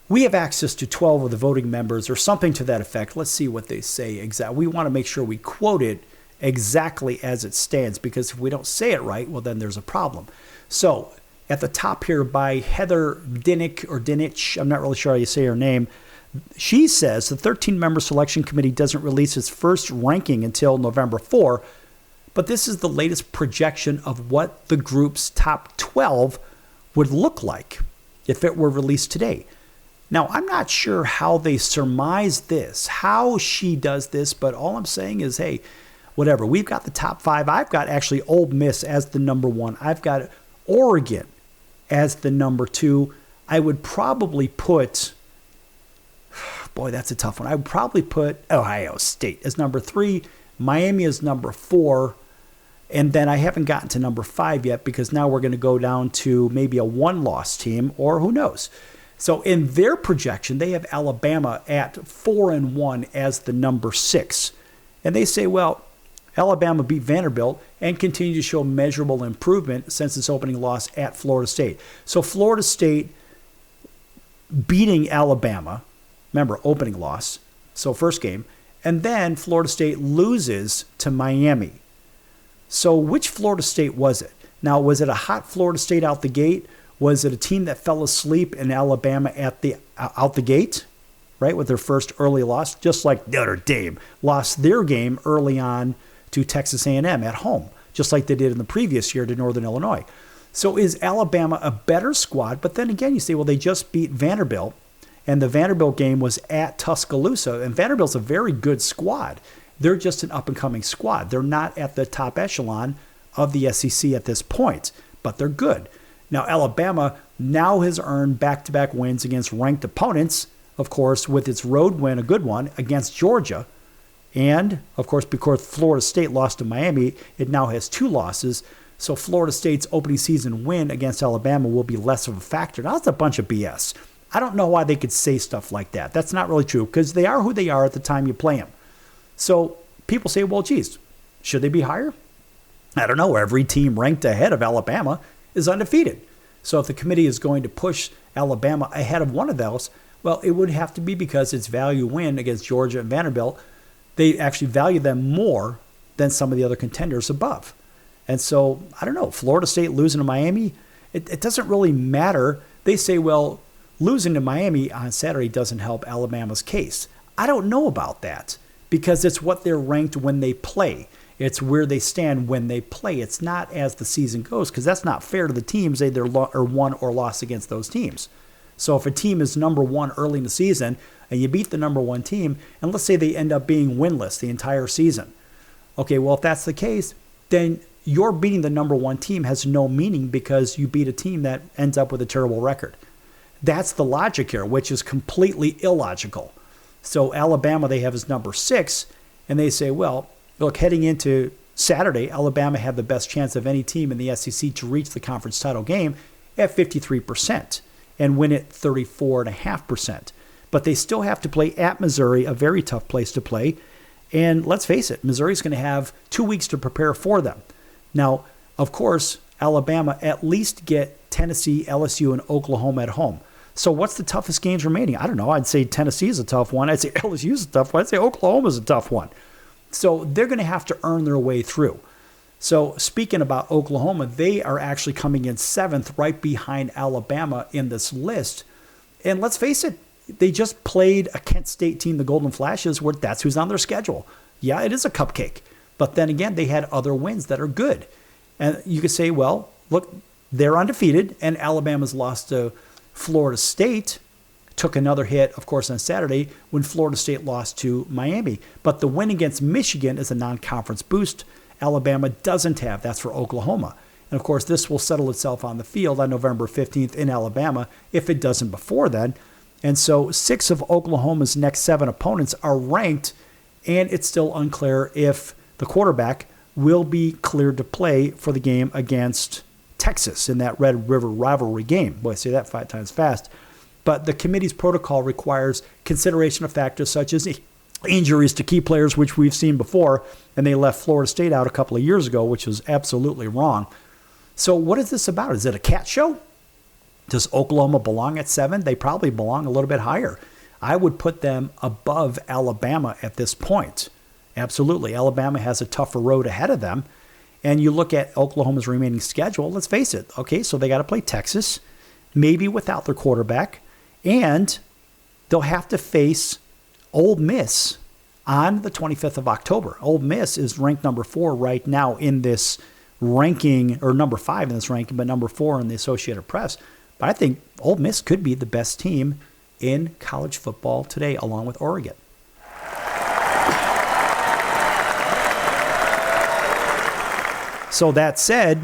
we have access to 12 of the voting members or something to that effect. Let's see what they say exactly. We want to make sure we quote it exactly as it stands, because if we don't say it right, well, then there's a problem. So at the top here by Heather Dinich, I'm not really sure how you say her name. She says the 13-member selection committee doesn't release its first ranking until November 4, but this is the latest projection of what the group's top 12 would look like if it were released today. Now, I'm not sure how they surmise this, how she does this, but all I'm saying is, hey, whatever. We've got the top 5. I've got actually Ole Miss as the number 1. I've got Oregon as the number 2. I would probably put, boy, that's a tough one. I would probably put Ohio State as number 3. Miami is number 4. And then I haven't gotten to number 5 yet, because now we're going to go down to maybe a one-loss team, or who knows. So in their projection, they have Alabama at 4-1 as the number 6. And they say, well, Alabama beat Vanderbilt and continue to show measurable improvement since its opening loss at Florida State. So Florida State beating Alabama, remember, opening loss, so first game, and then Florida State loses to Miami. So which Florida State was it? Now, was it a hot Florida State out the gate? Was it a team that fell asleep in Alabama out the gate, right, with their first early loss, just like Notre Dame lost their game early on to Texas A&M at home, just like they did in the previous year to Northern Illinois? So is Alabama a better squad? But then again, you say, well, they just beat Vanderbilt, and the Vanderbilt game was at Tuscaloosa, and Vanderbilt's a very good squad. They're just an up-and-coming squad. They're not at the top echelon of the SEC at this point, but they're good. Now, Alabama now has earned back-to-back wins against ranked opponents, of course, with its road win, a good one, against Georgia. And, of course, because Florida State lost to Miami, it now has 2 losses. So Florida State's opening season win against Alabama will be less of a factor. Now, that's a bunch of BS. I don't know why they could say stuff like that. That's not really true, because they are who they are at the time you play them. So people say, well, geez, should they be higher? I don't know. Every team ranked ahead of Alabama is undefeated. So if the committee is going to push Alabama ahead of one of those, well, it would have to be because its value win against Georgia and Vanderbilt, they actually value them more than some of the other contenders above. And so, I don't know, Florida State losing to Miami, it doesn't really matter. They say, well, losing to Miami on Saturday doesn't help Alabama's case. I don't know about that, because it's what they're ranked when they play. It's where they stand when they play. It's not as the season goes, because that's not fair to the teams either won or lost against those teams. So if a team is number 1 early in the season and you beat the number 1 team, and let's say they end up being winless the entire season. Okay, well, if that's the case, then your beating the number 1 team has no meaning because you beat a team that ends up with a terrible record. That's the logic here, which is completely illogical. So Alabama they have as number 6, and they say, well, look, heading into Saturday, Alabama had the best chance of any team in the SEC to reach the conference title game at 53% and win it 34.5%. But they still have to play at Missouri, a very tough place to play. And let's face it, Missouri's going to have 2 weeks to prepare for them. Now, of course, Alabama at least get Tennessee, LSU, and Oklahoma at home. So what's the toughest games remaining? I don't know. I'd say Tennessee is a tough one. I'd say LSU is a tough one. I'd say Oklahoma is a tough one. So they're going to have to earn their way through. So speaking about Oklahoma, they are actually coming in 7th, right behind Alabama in this list. And let's face it, they just played a Kent State team, the Golden Flashes, where that's who's on their schedule. Yeah, it is a cupcake. But then again, they had other wins that are good. And you could say, well, look, they're undefeated, and Alabama's lost to Florida State. Took another hit, of course, on Saturday when Florida State lost to Miami. But the win against Michigan is a non-conference boost. Alabama doesn't have. That's for Oklahoma. And, of course, this will settle itself on the field on November 15th in Alabama if it doesn't before then. And so 6 of Oklahoma's next 7 opponents are ranked, and it's still unclear if the quarterback will be cleared to play for the game against Texas in that Red River rivalry game. Boy, I say that 5 times fast. But the committee's protocol requires consideration of factors such as injuries to key players, which we've seen before, and they left Florida State out a couple of years ago, which was absolutely wrong. So what is this about? Is it a cat show? Does Oklahoma belong at 7? They probably belong a little bit higher. I would put them above Alabama at this point. Absolutely. Alabama has a tougher road ahead of them. And you look at Oklahoma's remaining schedule, let's face it. Okay, so they got to play Texas, maybe without their quarterback, and they'll have to face Ole Miss on the 25th of October. Ole Miss is ranked number 4 right now in this ranking, or number 5 in this ranking, but number 4 in the Associated Press. But I think Ole Miss could be the best team in college football today, along with Oregon. So that said,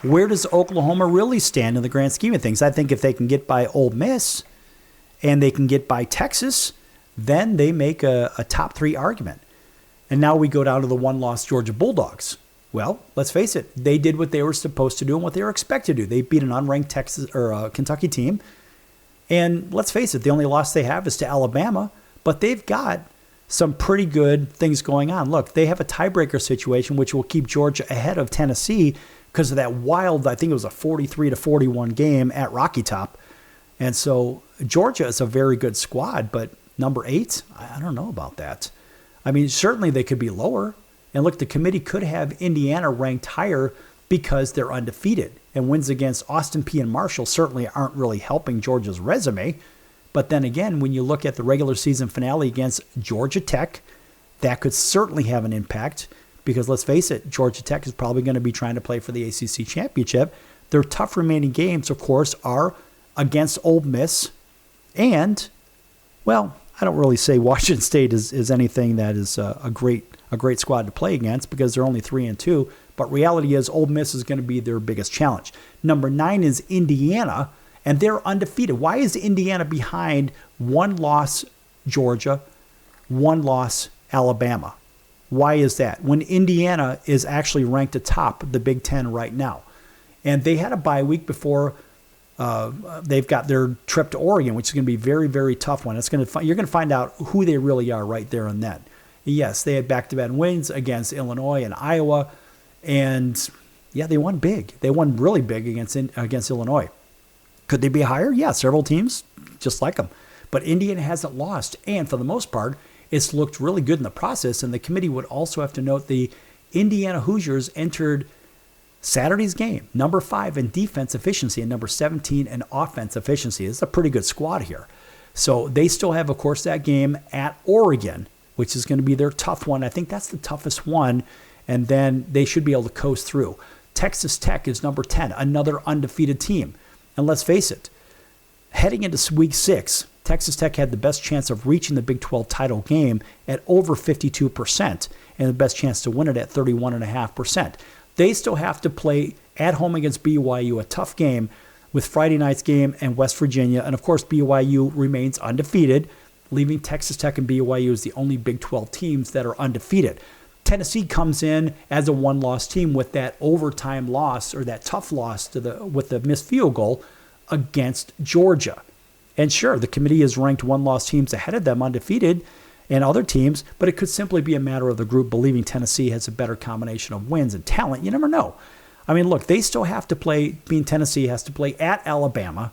where does Oklahoma really stand in the grand scheme of things? I think if they can get by Ole Miss and they can get by Texas, then they make a top 3 argument. And now we go down to the 1-loss Georgia Bulldogs. Well, let's face it, they did what they were supposed to do and what they were expected to do. They beat an unranked Texas or Kentucky team. And let's face it, the only loss they have is to Alabama, but they've got some pretty good things going on. Look, they have a tiebreaker situation, which will keep Georgia ahead of Tennessee because of that wild, I think it was a 43-41 game at Rocky Top. And so Georgia is a very good squad, but number 8, I don't know about that. I mean, certainly they could be lower. And look, the committee could have Indiana ranked higher because they're undefeated. And wins against Austin Peay and Marshall certainly aren't really helping Georgia's resume. But then again, when you look at the regular season finale against Georgia Tech, that could certainly have an impact because let's face it, Georgia Tech is probably going to be trying to play for the ACC championship. Their tough remaining games, of course, are against Ole Miss and, well, I don't really say Washington State is anything that is a great squad to play against because they're only 3-2. But reality is Ole Miss is going to be their biggest challenge. Number 9 is Indiana, and they're undefeated. Why is Indiana behind 1 loss Georgia, 1 loss Alabama? Why is that? When Indiana is actually ranked atop the Big Ten right now. And they had a bye week before they've got their trip to Oregon, which is going to be a very, very tough one. You're going to find out who they really are right there and then. Yes, they had back-to-back wins against Illinois and Iowa. And, yeah, they won big. They won really big against Illinois. Could they be higher? Yeah, several teams just like them. But Indiana hasn't lost. And for the most part, it's looked really good in the process. And the committee would also have to note the Indiana Hoosiers entered Saturday's game, number 5 in defense efficiency and number 17 in offense efficiency. It's a pretty good squad here. So they still have, of course, that game at Oregon, which is going to be their tough one. I think that's the toughest one. And then they should be able to coast through. Texas Tech is number 10, another undefeated team. And let's face it, heading into week 6, Texas Tech had the best chance of reaching the Big 12 title game at over 52% and the best chance to win it at 31.5%. They still have to play at home against BYU, a tough game with Friday night's game and West Virginia. And, of course, BYU remains undefeated, leaving Texas Tech and BYU as the only Big 12 teams that are undefeated. Tennessee comes in as a 1-loss team with that overtime loss or that tough loss with the missed field goal against Georgia. And sure, the committee has ranked 1-loss teams ahead of them undefeated and other teams, but it could simply be a matter of the group believing Tennessee has a better combination of wins and talent. You never know. I mean, look, they still have to play, Tennessee has to play at Alabama.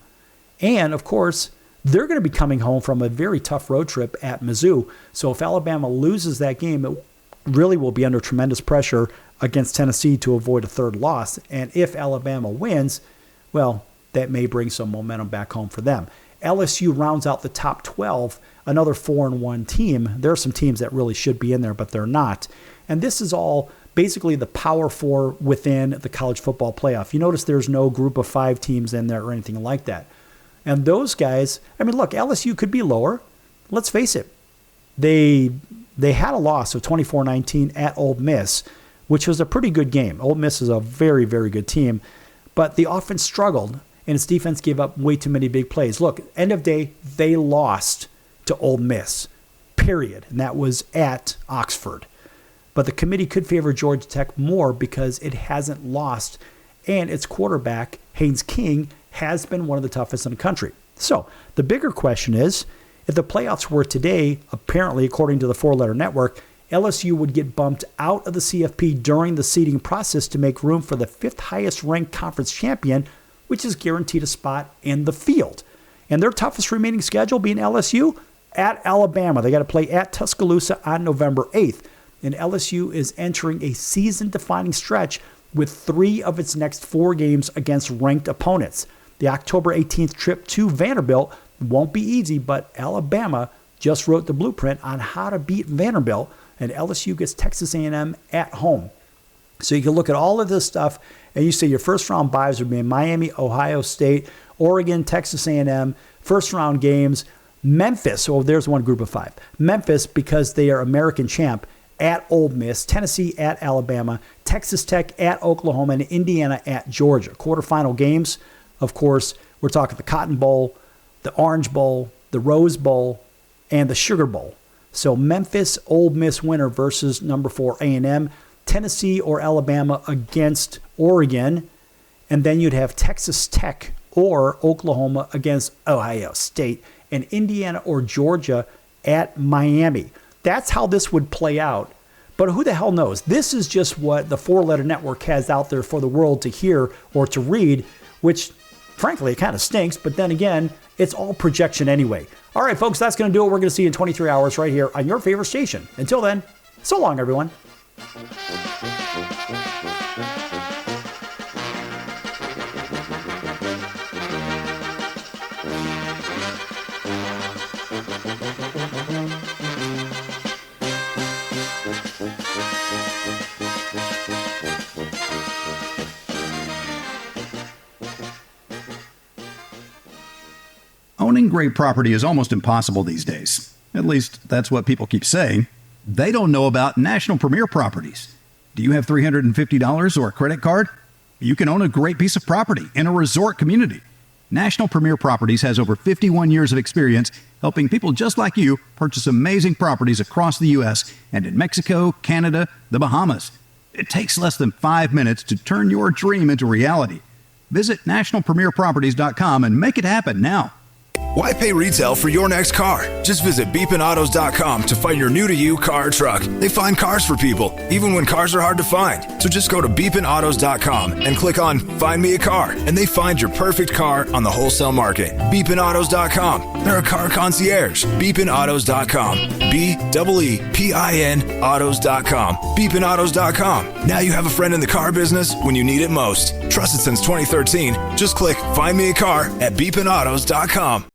And, of course, they're going to be coming home from a very tough road trip at Mizzou. So if Alabama loses that game, it really will be under tremendous pressure against Tennessee to avoid a third loss. And if Alabama wins, well, that may bring some momentum back home for them. LSU rounds out the top 12, another 4-1 team. There are some teams that really should be in there, but they're not. And this is all basically the Power 4 within the college football playoff. You notice there's no group of 5 teams in there or anything like that. And those guys, I mean, look, LSU could be lower. Let's face it. They had a loss of 24-19 at Ole Miss, which was a pretty good game. Ole Miss is a very, very good team. But the offense struggled, and its defense gave up way too many big plays. Look, end of day, they lost to Ole Miss, period. And that was at Oxford. But the committee could favor Georgia Tech more because it hasn't lost, and its quarterback, Haynes King, has been one of the toughest in the country. So the bigger question is, if the playoffs were today, apparently, according to the 4-letter network, LSU would get bumped out of the CFP during the seeding process to make room for the 5th highest ranked conference champion, which is guaranteed a spot in the field. And their toughest remaining schedule being LSU at Alabama. They got to play at Tuscaloosa on November 8th. And LSU is entering a season-defining stretch with 3 of its next 4 games against ranked opponents. The October 18th trip to Vanderbilt won't be easy, but Alabama just wrote the blueprint on how to beat Vanderbilt, and LSU gets Texas A&M at home. So you can look at all of this stuff, and you say your first-round buys would be Miami, Ohio State, Oregon, Texas A&M, first-round games, Memphis. Oh, there's one group of 5. Memphis, because they are American champ, at Ole Miss, Tennessee at Alabama, Texas Tech at Oklahoma, and Indiana at Georgia. Quarterfinal games, of course, we're talking the Cotton Bowl, the Orange Bowl, the Rose Bowl, and the Sugar Bowl. So Memphis, Ole Miss winner versus number 4 A&M, Tennessee or Alabama against Oregon, and then you'd have Texas Tech or Oklahoma against Ohio State, and Indiana or Georgia at Miami. That's how this would play out. But who the hell knows? This is just what the 4-letter network has out there for the world to hear or to read, which, frankly, it kind of stinks. But then again, it's all projection anyway. All right, folks, that's going to do it. We're going to see you in 23 hours right here on your favorite station. Until then, so long, everyone. Owning great property is almost impossible these days. At least, that's what people keep saying. They don't know about National Premier Properties. Do you have $350 or a credit card? You can own a great piece of property in a resort community. National Premier Properties has over 51 years of experience helping people just like you purchase amazing properties across the U.S. and in Mexico, Canada, the Bahamas. It takes less than 5 minutes to turn your dream into reality. Visit nationalpremierproperties.com and make it happen now. Why pay retail for your next car? Just visit beepinautos.com to find your new-to-you car or truck. They find cars for people, even when cars are hard to find. So just go to beepinautos.com and click on Find Me a Car, and they find your perfect car on the wholesale market. Beepinautos.com. They're a car concierge. Beepinautos.com. B-E-E-P-I-N autos.com. Beepinautos.com. Now you have a friend in the car business when you need it most. Trusted since 2013. Just click Find Me a Car at beepinautos.com.